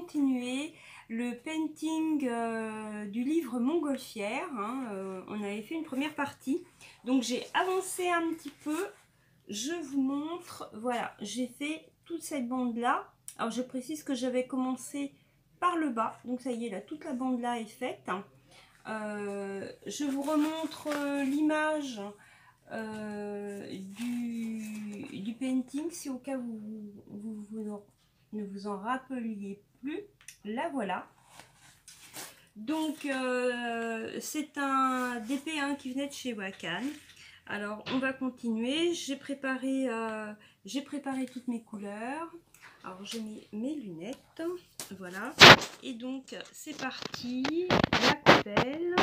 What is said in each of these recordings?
continuer le painting du livre Montgolfière. On avait fait une première partie, donc j'ai avancé un petit peu. Je vous montre, voilà, j'ai fait toute cette bande là. Alors je précise que j'avais commencé par le bas, donc ça y est, là toute la bande là est faite. Je vous remontre l'image du painting, si au cas où vous ne vous en rappeliez plus. La voilà. Donc c'est un DP1 qui venait de chez Wakan. Alors on va continuer. J'ai préparé toutes mes couleurs. Alors je mets mes lunettes, voilà. Et donc c'est parti. La coupelle.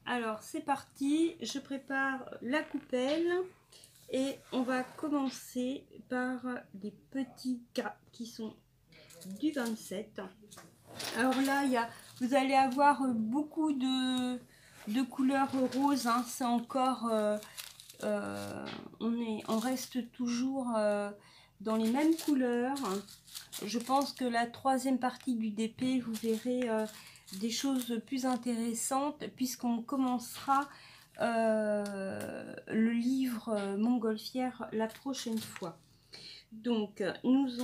Alors c'est parti. Je prépare la coupelle et on va commencer par des petits cas qui sont du 27. Alors là, vous allez avoir beaucoup de couleurs roses. Hein. C'est encore, on reste toujours dans les mêmes couleurs. Je pense que la troisième partie du DP, vous verrez des choses plus intéressantes puisqu'on commencera le livre Montgolfière la prochaine fois. Donc, nous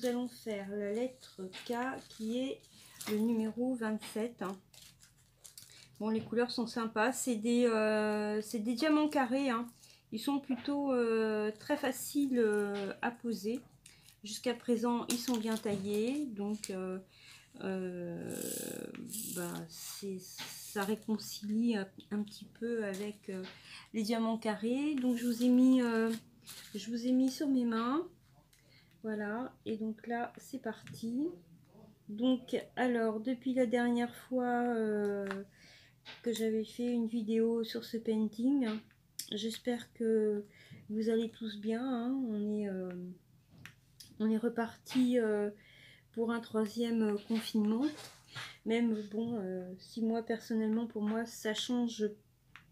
allons faire la lettre K qui est le numéro 27. Bon, les couleurs sont sympas. C'est des diamants carrés. Hein. Ils sont plutôt très faciles à poser. Jusqu'à présent, ils sont bien taillés. Donc, ça réconcilie un petit peu avec les diamants carrés. Donc, je vous ai mis sur mes mains. Voilà, et donc là c'est parti. Donc alors depuis la dernière fois que j'avais fait une vidéo sur ce painting, j'espère que vous allez tous bien. Hein. On est reparti pour un troisième confinement. Même bon, si moi personnellement pour moi ça change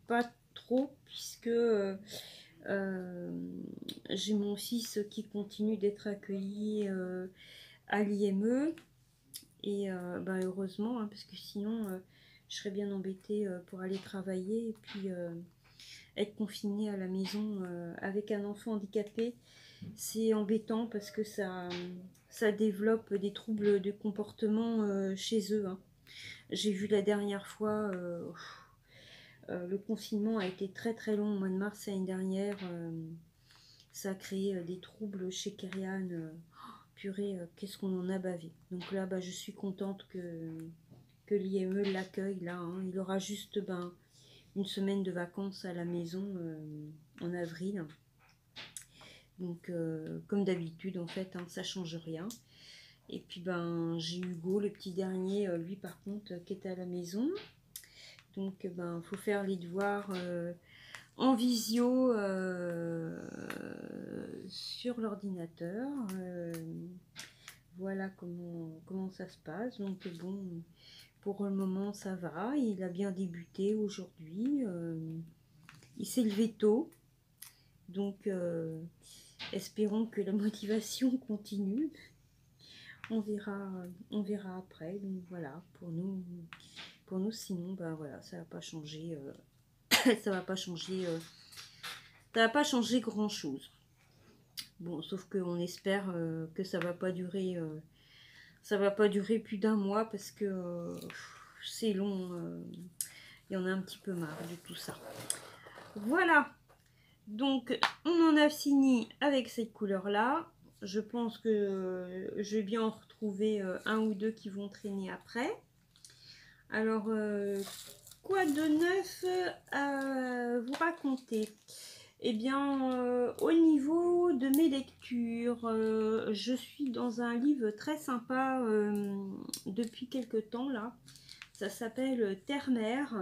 pas trop puisque j'ai mon fils qui continue d'être accueilli à l'IME et heureusement hein, parce que sinon je serais bien embêtée pour aller travailler et puis être confinée à la maison avec un enfant handicapé, c'est embêtant parce que ça développe des troubles de comportement chez eux. Hein. J'ai vu la dernière fois le confinement a été très très long au mois de mars l'année dernière. Ça a créé des troubles chez Kerian. Purée, qu'est-ce qu'on en a bavé. Donc là, je suis contente que l'IME l'accueille là. Hein. Il aura juste une semaine de vacances à la maison en avril. Donc comme d'habitude en fait, hein, ça change rien. Et puis j'ai Hugo, le petit dernier, lui par contre, qui est à la maison. Donc faut faire les devoirs en visio sur l'ordinateur. Voilà comment ça se passe. Donc bon, pour le moment ça va. Il a bien débuté aujourd'hui. Il s'est levé tôt. Donc espérons que la motivation continue. On verra après. Donc voilà, pour nous sinon, voilà, ça va pas changer. Ça va pas changer grand chose. Bon, sauf qu'on espère que ça va pas durer plus d'un mois parce que c'est long. Il y en a un petit peu marre de tout ça. Voilà. Donc, on en a fini avec cette couleur là. Je pense que je vais bien en retrouver un ou deux qui vont traîner après. Alors, quoi de neuf à vous raconter? Eh bien, au niveau de mes lectures, je suis dans un livre très sympa depuis quelque temps là. Ça s'appelle Terre-Mer.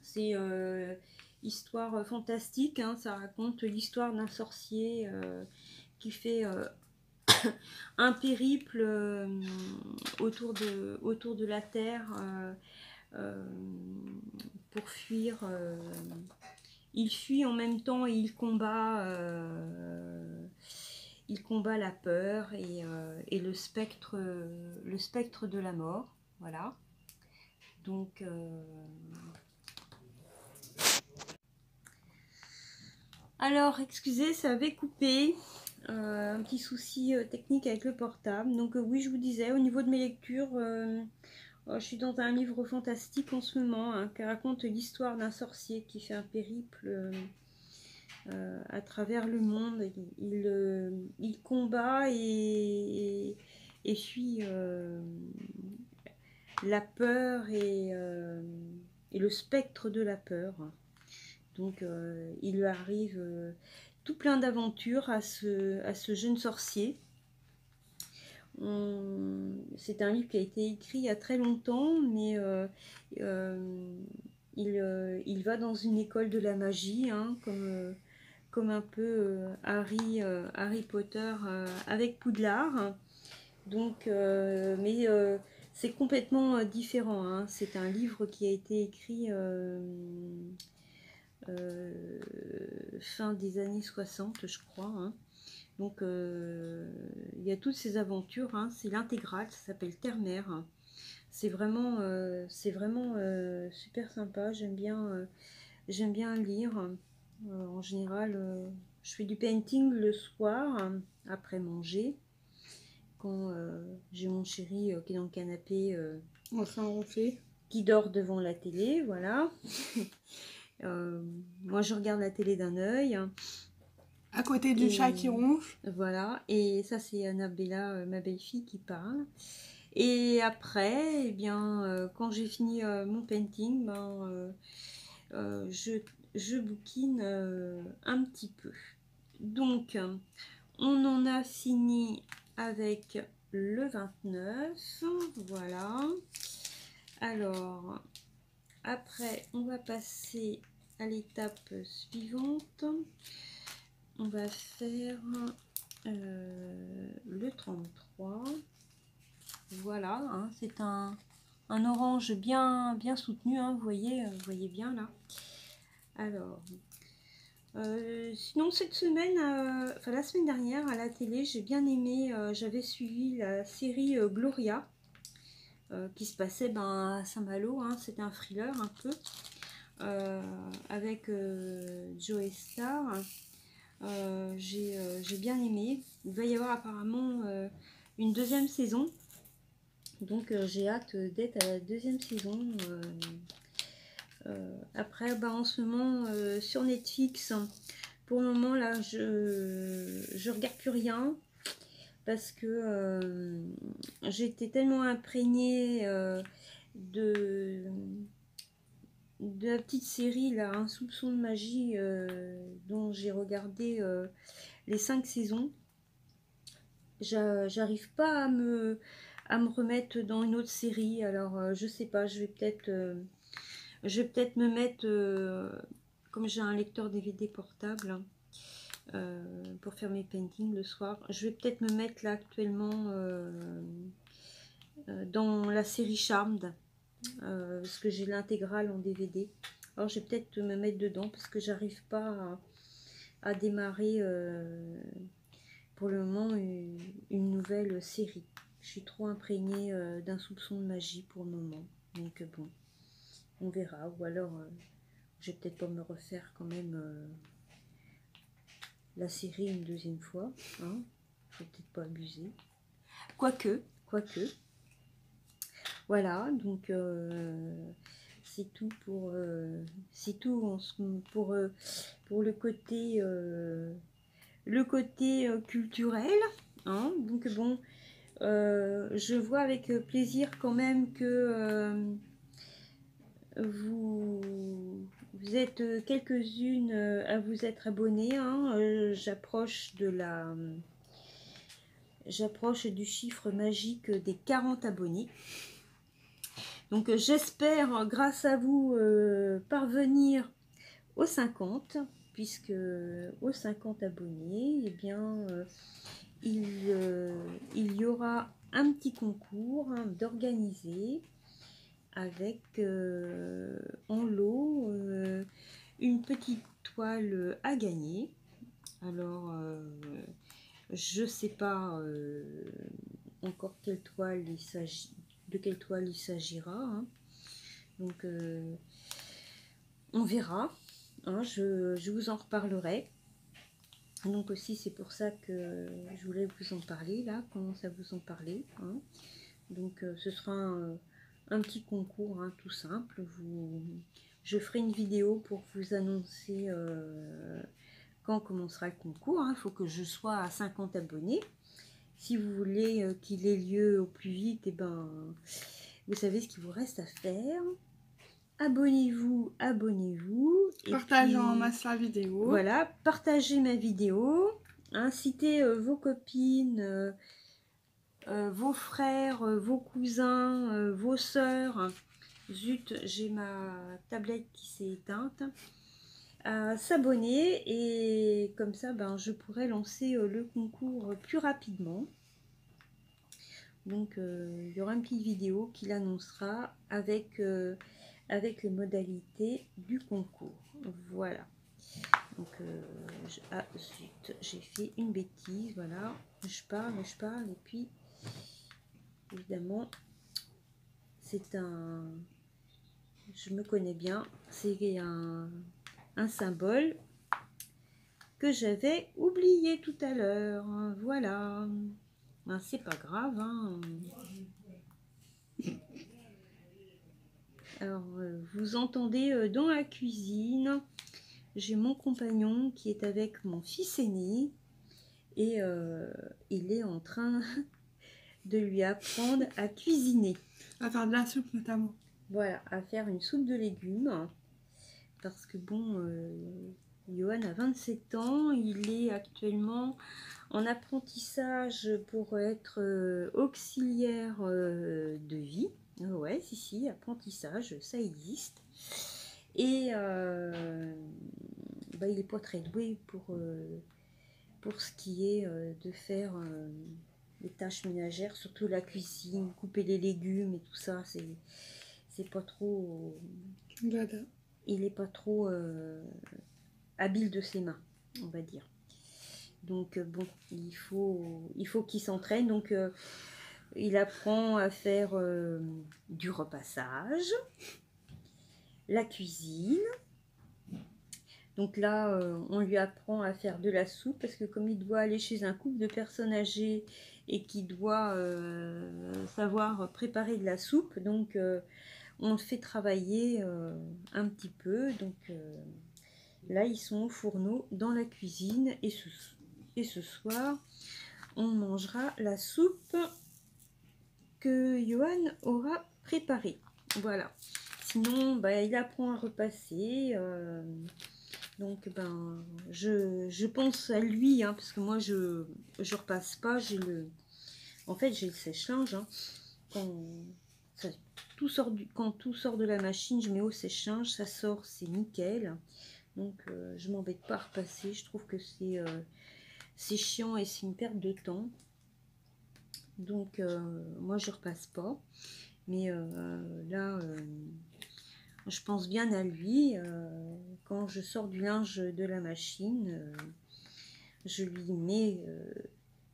C'est histoire fantastique. Hein. Ça raconte l'histoire d'un sorcier qui fait un périple autour de la Terre pour fuir. Il fuit en même temps et il combat il combat la peur et le spectre de la mort. Voilà. Donc, alors, excusez, ça avait coupé. Un petit souci technique avec le portable. Donc, oui, je vous disais, au niveau de mes lectures, je suis dans un livre fantastique en ce moment, hein, qui raconte l'histoire d'un sorcier qui fait un périple à travers le monde. Il combat et fuit la peur et le spectre de la peur. Donc il lui arrive tout plein d'aventures à ce jeune sorcier. C'est un livre qui a été écrit il y a très longtemps, mais il va dans une école de la magie, hein, comme un peu Harry Potter avec Poudlard. Donc, mais c'est complètement différent, hein. C'est un livre qui a été écrit fin des années 60, je crois, hein. Donc, il y a toutes ces aventures, hein. C'est l'intégrale, ça s'appelle Terre-Mer. C'est vraiment super sympa. J'aime bien lire. En général, je fais du painting le soir, hein, après manger. Quand j'ai mon chéri qui est dans le canapé, Enfin, on fait. qui dort devant la télé, voilà. Moi, je regarde la télé d'un œil. À côté du chat qui ronge. Voilà, et ça, c'est Annabella, ma belle-fille, qui parle. Et après, eh bien, quand j'ai fini mon painting, ben, je bouquine un petit peu. Donc, on en a fini avec le 29, voilà. Alors, après, on va passer à l'étape suivante. On va faire le 33. Voilà, hein, c'est un orange bien soutenu, hein, vous voyez bien là. Alors, sinon cette semaine, enfin la semaine dernière à la télé, j'ai bien aimé, j'avais suivi la série Gloria, qui se passait à Saint-Malo, hein. C'était un thriller un peu, avec Joe Star. J'ai bien aimé. Il va y avoir apparemment une deuxième saison. Donc j'ai hâte d'être à la deuxième saison. Après, en ce moment, sur Netflix, pour le moment, là, je regarde plus rien. Parce que j'ai été tellement imprégnée de la petite série, là, Un soupçon de magie, dont j'ai regardé les 5 saisons. J'arrive pas à me remettre dans une autre série. Alors, je sais pas, je vais peut-être me mettre, comme j'ai un lecteur DVD portable, hein, pour faire mes paintings le soir, je vais peut-être me mettre là actuellement dans la série Charmed, parce que j'ai l'intégrale en DVD. Alors, je vais peut-être me mettre dedans parce que j'arrive pas à démarrer pour le moment une nouvelle série. Je suis trop imprégnée d'un soupçon de magie pour le moment. Donc bon, on verra. Ou alors, je vais peut-être pas me refaire quand même la série une deuxième fois. Hein. Faut peut-être pas abuser. Quoique. Voilà, donc c'est tout pour pour le côté culturel, hein. Donc bon, je vois avec plaisir quand même que vous êtes quelques-unes à vous être abonnées, hein. J'approche du chiffre magique des 40 abonnés. Donc j'espère, grâce à vous, parvenir aux 50, puisque aux 50 abonnés, eh bien, il y aura un petit concours, hein, d'organiser avec en lot une petite toile à gagner. Alors, Je sais pas encore de quelle toile il s'agira, hein. Donc on verra, hein, je vous en reparlerai. Donc aussi c'est pour ça que je voulais vous en parler là, commence à vous en parler, hein. Donc ce sera un petit concours, hein, tout simple. Je ferai une vidéo pour vous annoncer quand commencera le concours, hein. Il faut que je sois à 50 abonnés. Si vous voulez qu'il ait lieu au plus vite, et ben, vous savez ce qu'il vous reste à faire. Abonnez-vous, abonnez-vous. Partagez en masse la vidéo. Voilà, partagez ma vidéo. Incitez vos copines, vos frères, vos cousins, vos sœurs. Zut, j'ai ma tablette qui s'est éteinte. À s'abonner et comme ça ben, je pourrai lancer le concours plus rapidement. Donc il y aura une petite vidéo qui l'annoncera avec, avec les modalités du concours. Voilà. Donc ah zut, j'ai fait une bêtise, voilà. Je parle et puis évidemment c'est un... Je me connais bien, c'est un symbole que j'avais oublié tout à l'heure. Voilà. Ben, c'est pas grave, hein. Alors, vous entendez dans la cuisine, j'ai mon compagnon qui est avec mon fils aîné et il est en train de lui apprendre à cuisiner. À faire de la soupe notamment. Voilà, à faire une soupe de légumes. Parce que bon, Johan a 27 ans, il est actuellement en apprentissage pour être auxiliaire de vie. Ouais, si, apprentissage, ça existe. Et bah, il n'est pas très doué pour ce qui est de faire les tâches ménagères, surtout la cuisine, couper les légumes et tout ça, c'est pas trop... Voilà. Il n'est pas trop habile de ses mains, on va dire. Donc bon, il faut qu'il s'entraîne. Donc il apprend à faire du repassage, la cuisine. Donc là, on lui apprend à faire de la soupe parce que comme il doit aller chez un couple de personnes âgées et qu'il doit savoir préparer de la soupe, donc on le fait travailler un petit peu. Donc là, ils sont au fourneau dans la cuisine et ce soir, on mangera la soupe que Johan aura préparée. Voilà. Sinon, bah, il apprend à repasser. Donc, ben, je pense à lui, hein, parce que moi, je repasse pas. En fait, j'ai le sèche-linge. Hein. Quand tout sort de la machine, je mets au sèche-linge, ça sort, c'est nickel. Donc, je m'embête pas à repasser. Je trouve que c'est chiant et c'est une perte de temps. Donc, moi, je repasse pas. Mais là, je pense bien à lui. Quand je sors du linge de la machine, je lui mets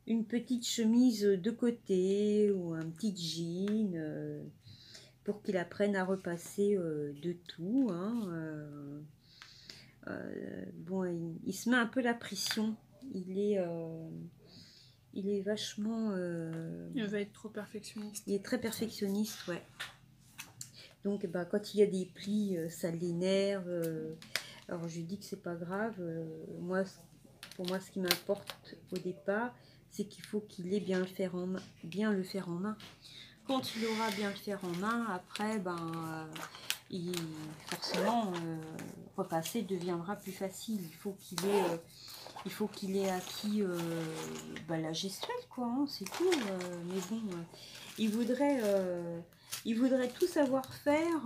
une petite chemise de côté ou un petit jean pour qu'il apprenne à repasser de tout. Hein, bon, il se met un peu la pression. Il est vachement... Il va être trop perfectionniste. Il est très perfectionniste, ouais. Donc, bah, quand il y a des plis, ça l'énerve. Alors, je lui dis que c'est pas grave. Pour moi, ce qui m'importe au départ, c'est qu'il faut qu'il ait bien le faire en main. Quand il aura bien le faire en main, après, ben, forcément, repasser deviendra plus facile. Il faut qu'il ait acquis bah, la gestuelle, quoi. Hein, c'est tout. Mais bon, il voudrait tout savoir faire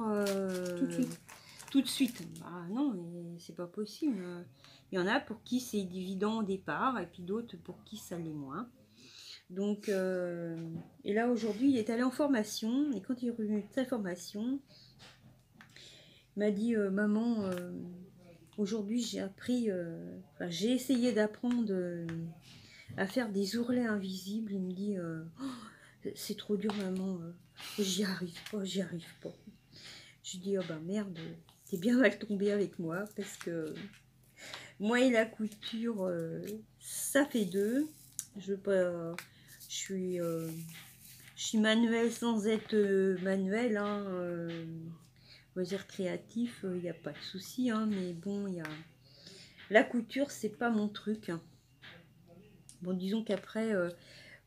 tout de suite. Bah, non, mais c'est pas possible. Il y en a pour qui c'est évident au départ, et puis d'autres pour qui ça l'est moins. Donc, et là aujourd'hui, il est allé en formation, et quand il est revenu de sa formation, il m'a dit maman, aujourd'hui j'ai appris, j'ai essayé d'apprendre à faire des ourlets invisibles. Il me dit oh, c'est trop dur maman, j'y arrive pas, j'y arrive pas. Je dis oh bah merde, t'es bien mal tombé avec moi parce que moi et la couture ça fait deux. Je veux pas, je suis manuel sans être manuel, hein, on va dire créatif, il n'y a pas de souci, hein, mais bon, il y a la couture, c'est pas mon truc, hein. Bon, disons qu'après,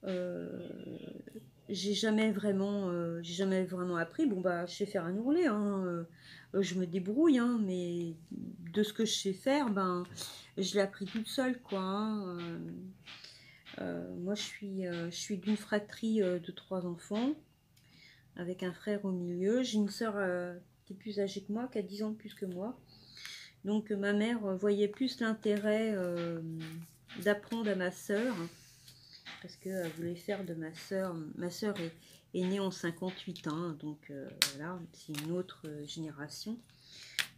euh, j'ai jamais vraiment appris. Bon bah, je sais faire un ourlet, hein, je me débrouille, hein, mais de ce que je sais faire, ben, je l'ai appris toute seule, quoi, hein. Moi, je suis d'une fratrie de 3 enfants, avec un frère au milieu. J'ai une sœur qui est plus âgée que moi, qui a 10 ans de plus que moi. Donc ma mère voyait plus l'intérêt d'apprendre à ma sœur, parce qu'elle voulait faire de ma sœur. Ma sœur est née en 58, hein, donc voilà, c'est une autre génération.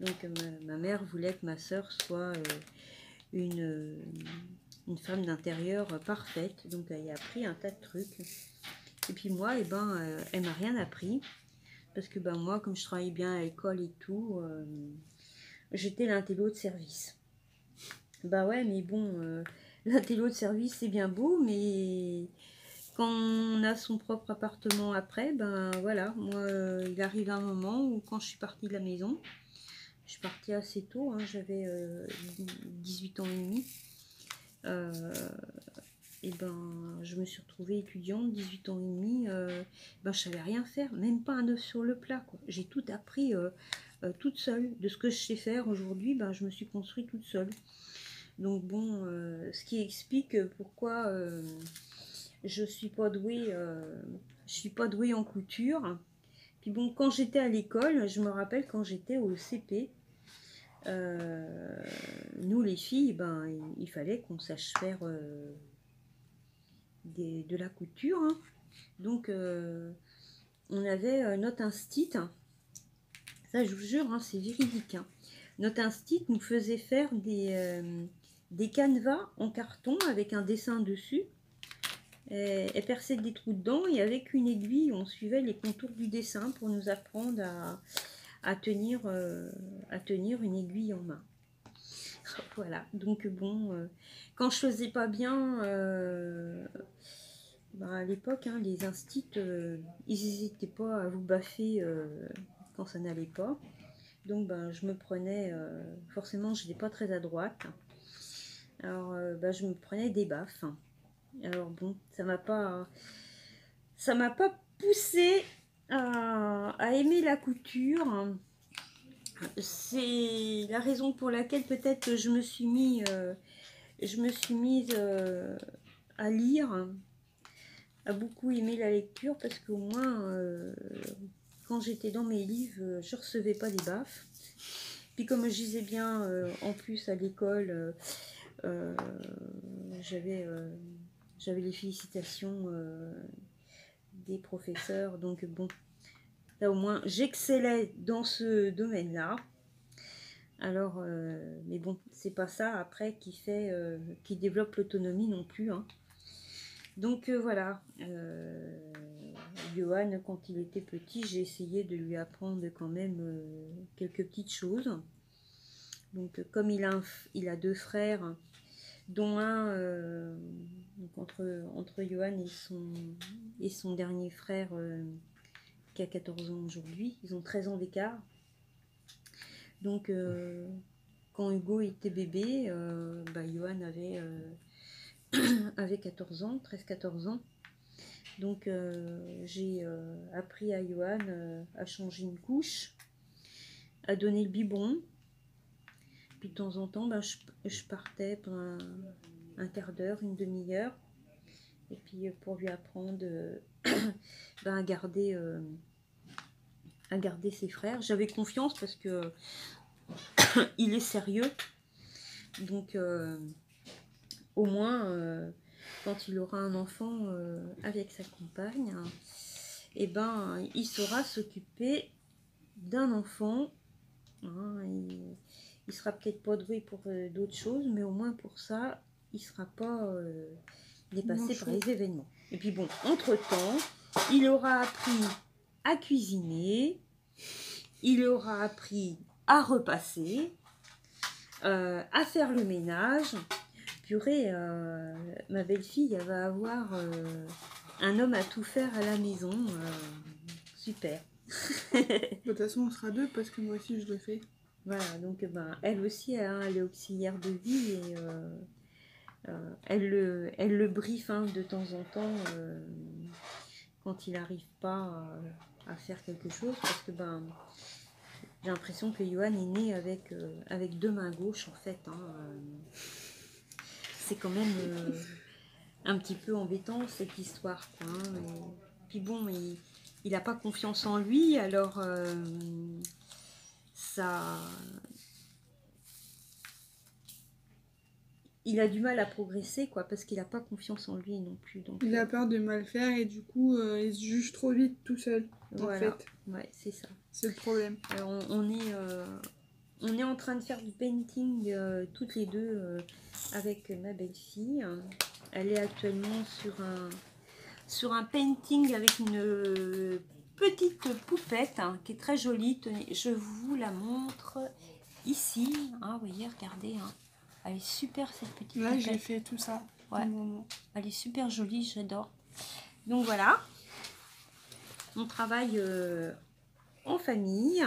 Donc ma mère voulait que ma sœur soit une, une femme d'intérieur parfaite. Donc elle a appris un tas de trucs. Et puis moi, elle m'a rien appris. Parce que ben, moi, comme je travaillais bien à l'école et tout, j'étais l'intello de service. Bah ouais, mais bon, l'intello de service, c'est bien beau, mais quand on a son propre appartement après, ben voilà, moi, il arrive un moment où quand je suis partie de la maison, je suis partie assez tôt, hein, j'avais 18 ans et demi, et ben je me suis retrouvée étudiante, 18 ans et demi, ben je savais rien faire, même pas un œuf sur le plat, quoi. J'ai tout appris toute seule. De ce que je sais faire aujourd'hui, ben je me suis construite toute seule. Donc bon, ce qui explique pourquoi je suis pas douée en couture. Puis bon, quand j'étais à l'école, je me rappelle quand j'étais au CP, nous les filles, ben il fallait qu'on sache faire de la couture, hein. Donc on avait notre instit, ça je vous jure, hein, c'est véridique, hein. Notre instit nous faisait faire des canevas en carton avec un dessin dessus. Elle perçait des trous dedans et avec une aiguille, on suivait les contours du dessin pour nous apprendre à tenir une aiguille en main. Voilà, donc bon, quand je faisais pas bien, bah à l'époque, hein, les instits, ils n'hésitaient pas à vous baffer quand ça n'allait pas. Donc ben, je me prenais, forcément je n'étais pas très à droite, alors ben, je me prenais des baffes. Alors bon, ça m'a pas poussé à aimer la couture. C'est la raison pour laquelle peut-être je me suis mise à lire, à beaucoup aimer la lecture, parce qu'au moins quand j'étais dans mes livres, je recevais pas des baffes. Puis comme je disais bien, en plus à l'école, j'avais les félicitations des professeurs, donc bon, là au moins j'excellais dans ce domaine-là. Alors, mais bon, c'est pas ça après qui développe l'autonomie non plus, hein. Donc voilà, Johan, quand il était petit, j'ai essayé de lui apprendre quand même quelques petites choses. Donc comme il a 2 frères, dont un donc entre Johan et son dernier frère qui a 14 ans aujourd'hui, ils ont 13 ans d'écart. Donc quand Hugo était bébé, bah, Johan avait 14 ans, 13-14 ans. Donc j'ai appris à Johan à changer une couche, à donner le biberon. Puis de temps en temps, ben, je partais pendant un quart d'heure, une demi-heure. Et puis pour lui apprendre ben, à garder ses frères. J'avais confiance parce que il est sérieux. Donc au moins, quand il aura un enfant avec sa compagne, et ben, il saura s'occuper d'un enfant, hein. Il sera peut-être pas doué pour d'autres choses, mais au moins pour ça, il sera pas dépasser par les événements. Et puis bon, entre-temps, il aura appris à cuisiner, il aura appris à repasser, à faire le ménage. Purée, ma belle-fille, elle va avoir un homme à tout faire à la maison. Super. De toute façon, on sera deux parce que moi aussi, je le fais. Voilà, donc ben, elle aussi, hein, elle est auxiliaire de vie et elle le briefe hein, de temps en temps quand il n'arrive pas à faire quelque chose parce que ben, j'ai l'impression que Johan est né avec deux mains gauches en fait. Hein, c'est quand même un petit peu embêtant cette histoire. Quoi, hein, puis bon, il n'a pas confiance en lui, alors ça... Il a du mal à progresser, quoi, parce qu'il n'a pas confiance en lui non plus. Donc, il a peur de mal faire et du coup, il se juge trop vite tout seul, voilà. en fait. Ouais, c'est ça. C'est le problème. Alors, on est en train de faire du painting toutes les deux avec ma belle-fille. Elle est actuellement sur un painting avec une petite poupette hein, qui est très jolie. Tenez, je vous la montre ici. Hein, vous voyez, regardez. Hein. Elle est super cette petite Là, poupette. j'ai fait tout ça. Ouais. Elle est super jolie, j'adore. Donc voilà. On travaille en famille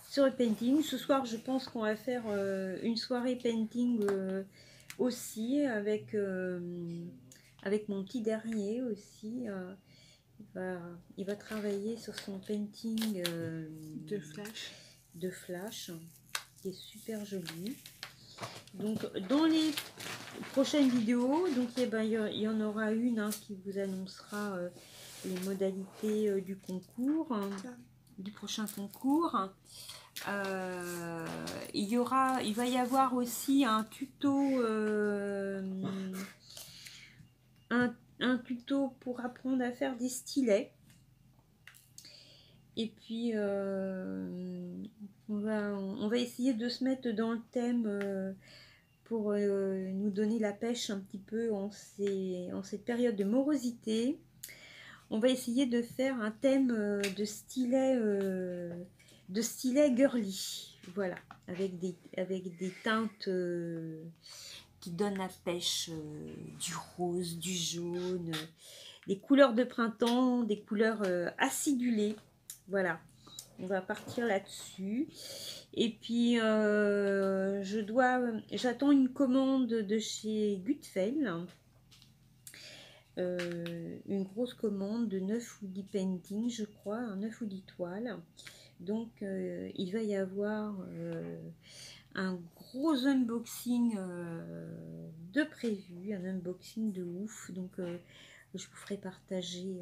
sur le painting. Ce soir, je pense qu'on va faire une soirée painting aussi avec mon petit dernier aussi. Il va travailler sur son painting de flash qui est super joli. Donc dans les prochaines vidéos, donc il y en aura une hein, qui vous annoncera les modalités du concours, du prochain concours. Il va y avoir aussi un tuto un tuto pour apprendre à faire des stylets. Et puis on va essayer de se mettre dans le thème pour nous donner la pêche un petit peu en cette période de morosité. On va essayer de faire un thème de stylet girly, voilà, avec des teintes qui donnent la pêche, du rose, du jaune, des couleurs de printemps, des couleurs acidulées, voilà. On va partir là-dessus. Et puis, j'attends une commande de chez Gutfeld. Une grosse commande de 9 ou 10 paintings, je crois, 9 ou 10 toiles. Donc, il va y avoir un gros unboxing de prévu, un unboxing de ouf. Donc, je vous ferai partager,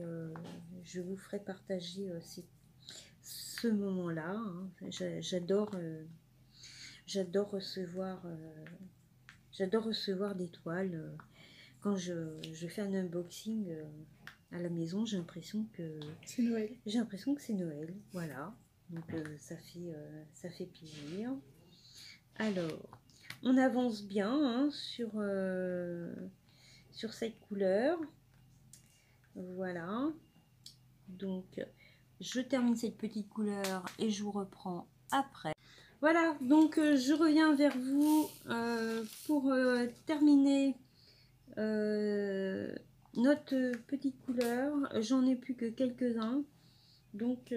ce moment-là. Hein. J'adore recevoir des toiles. Quand je fais un unboxing à la maison, j'ai l'impression que c'est Noël. Voilà. Donc ça fait plaisir. Alors, on avance bien hein, sur cette couleur. Voilà. Donc, je termine cette petite couleur et je vous reprends après. Voilà, donc je reviens vers vous pour terminer notre petite couleur. J'en ai plus que quelques-uns. Donc,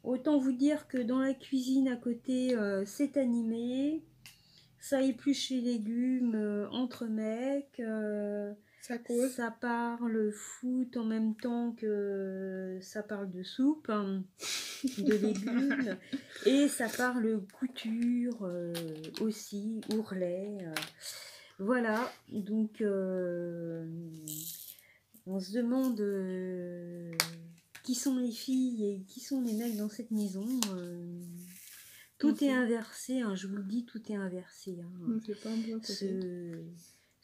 autant vous dire que dans la cuisine à côté, c'est animé. Ça épluche les légumes entre mecs. Ça parle foot en même temps que ça parle de soupe, hein, de légumes. Et ça parle couture aussi, ourlet. Voilà, donc on se demande qui sont les filles et qui sont les mecs dans cette maison. Tout est inversé, hein, je vous le dis, tout est inversé. Hein.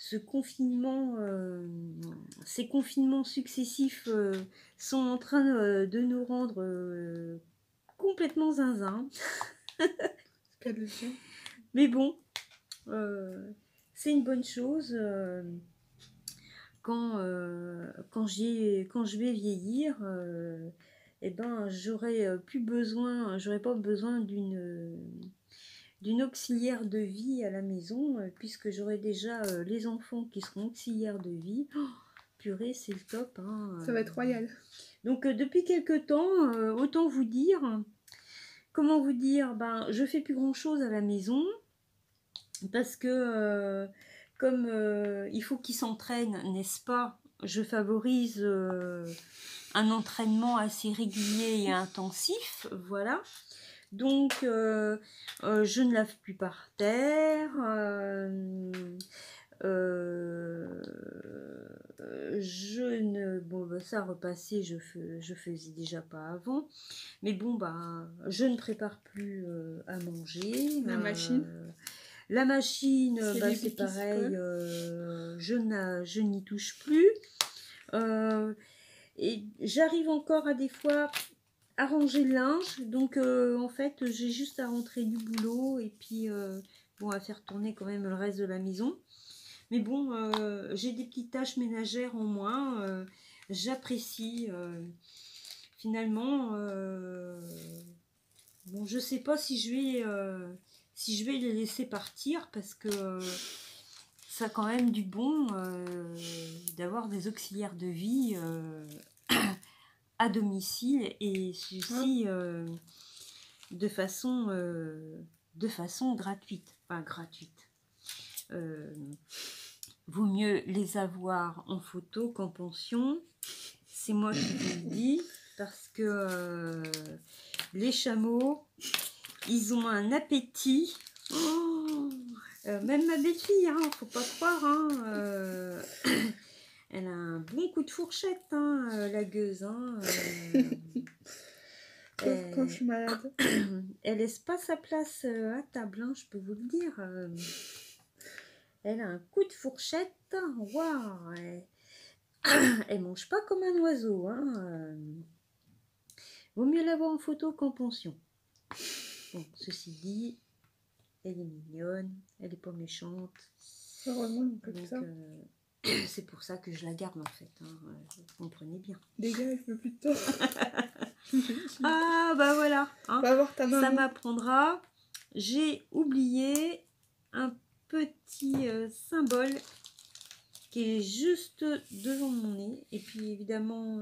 Ce confinement, ces confinements successifs sont en train de nous rendre complètement zinzin. Mais bon, c'est une bonne chose quand je vais vieillir. Eh ben, j'aurai pas besoin d'une auxiliaire de vie à la maison, puisque j'aurai déjà les enfants qui seront auxiliaires de vie. Oh, purée, c'est le top, hein. Ça va être royal. Donc depuis quelque temps, autant vous dire, comment vous dire, ben, je fais plus grand chose à la maison, parce que comme il faut qu'ils s'entraînent, n'est-ce pas, je favorise un entraînement assez régulier et intensif, voilà. Donc, je ne lave plus par terre. Je ne... Bon, bah, ça, repasser, je faisais déjà pas avant. Mais bon, bah, je ne prépare plus à manger. La machine. La machine, C'est bah, les c'est billes qui se pareil. collent. Je n'y touche plus. Et j'arrive encore à des fois à ranger le linge, donc en fait j'ai juste à rentrer du boulot et puis bon, à faire tourner quand même le reste de la maison, mais bon, j'ai des petites tâches ménagères en moins, j'apprécie finalement. Bon, je sais pas si je vais les laisser partir, parce que ça a quand même du bon d'avoir des auxiliaires de vie à domicile, et ceci de façon gratuite. Enfin, gratuite. Vaut mieux les avoir en photo qu'en pension. C'est moi qui vous le dis, parce que les chameaux, ils ont un appétit. Oh, même ma belle-fille, hein, faut pas croire, hein, elle a un bon coup de fourchette, hein, la gueuse. Hein, Quand je suis malade. elle laisse pas sa place à table, hein, je peux vous le dire. Elle a un coup de fourchette. Waouh, elle mange pas comme un oiseau. Hein, vaut mieux l'avoir en photo qu'en pension. Bon, ceci dit, elle est mignonne, elle est pas méchante. Heureusement, on peut Donc, ça. c'est pour ça que je la garde en fait. Hein, vous comprenez bien. Des gars, je veux plus de toi. Ah bah voilà. Hein, va voir ta maman. ça m'apprendra. J'ai oublié un petit symbole qui est juste devant mon nez. Et puis évidemment,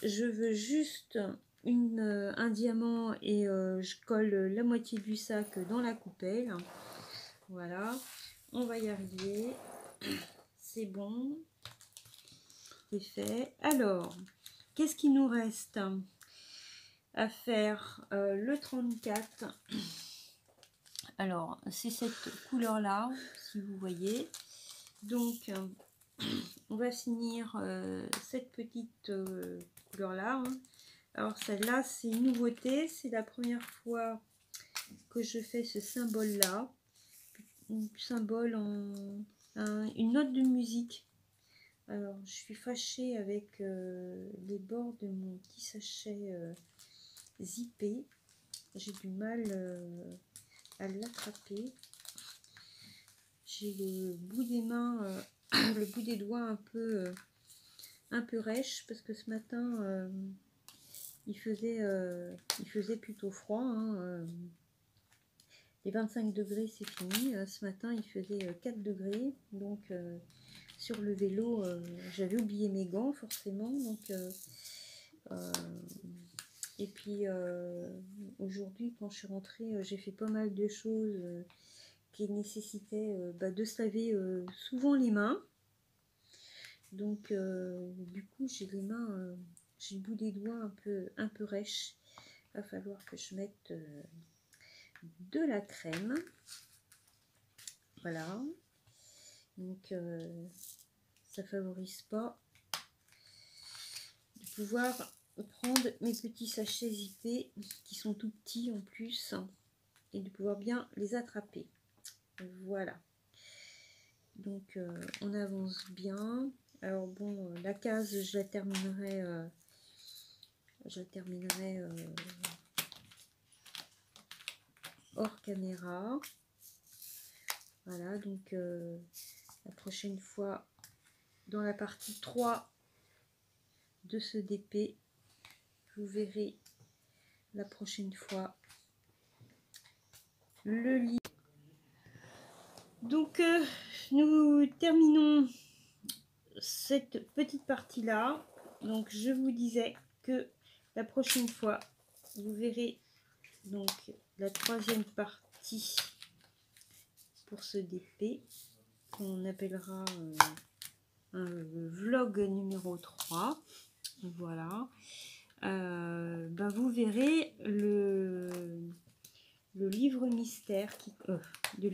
je veux juste un diamant, et je colle la moitié du sac dans la coupelle. Voilà, on va y arriver. C'est bon, c'est fait. Alors, qu'est-ce qu'il nous reste à faire? Le 34. Alors, c'est cette couleur-là, si vous voyez. Donc, on va finir cette petite couleur-là. Hein. Alors, celle-là, c'est une nouveauté. C'est la première fois que je fais ce symbole-là. Un symbole une note de musique. Alors, je suis fâchée avec les bords de mon petit sachet zippé. J'ai du mal à l'attraper. J'ai le bout des mains, le bout des doigts un peu rêche, parce que ce matin il faisait plutôt froid. Hein, les 25 degrés, c'est fini. Ce matin, il faisait 4 degrés. Donc, sur le vélo, j'avais oublié mes gants, forcément. Donc, et puis, aujourd'hui, quand je suis rentrée, j'ai fait pas mal de choses qui nécessitaient de se laver souvent les mains. Donc, du coup, j'ai les mains, j'ai le bout des doigts un peu rêche. Il va falloir que je mette de la crème. Voilà. Donc, ça favorise pas de pouvoir prendre mes petits sachets zippés, qui sont tout petits en plus, et de pouvoir bien les attraper. Voilà. Donc, on avance bien. Alors bon, la case, je la terminerai hors caméra. Voilà, donc la prochaine fois, dans la partie 3 de ce DP, vous verrez la prochaine fois le livre. Donc nous terminons cette petite partie là. Donc je vous disais que la prochaine fois vous verrez donc la troisième partie pour ce DP qu'on appellera un vlog numéro 3. Voilà. Ben vous verrez le livre mystère le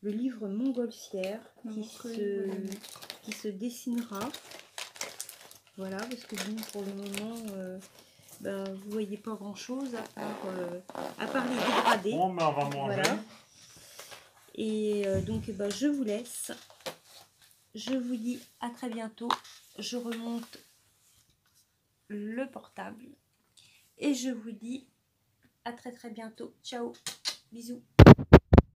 livre Montgolfière qui se dessinera. Voilà, parce que bon, pour le moment ben, vous voyez pas grand chose à part les dégradés. Bon, ben on va manger. Voilà. Et donc ben, je vous laisse. Je vous dis à très bientôt. Je remonte le portable et je vous dis à très bientôt. Ciao, bisous.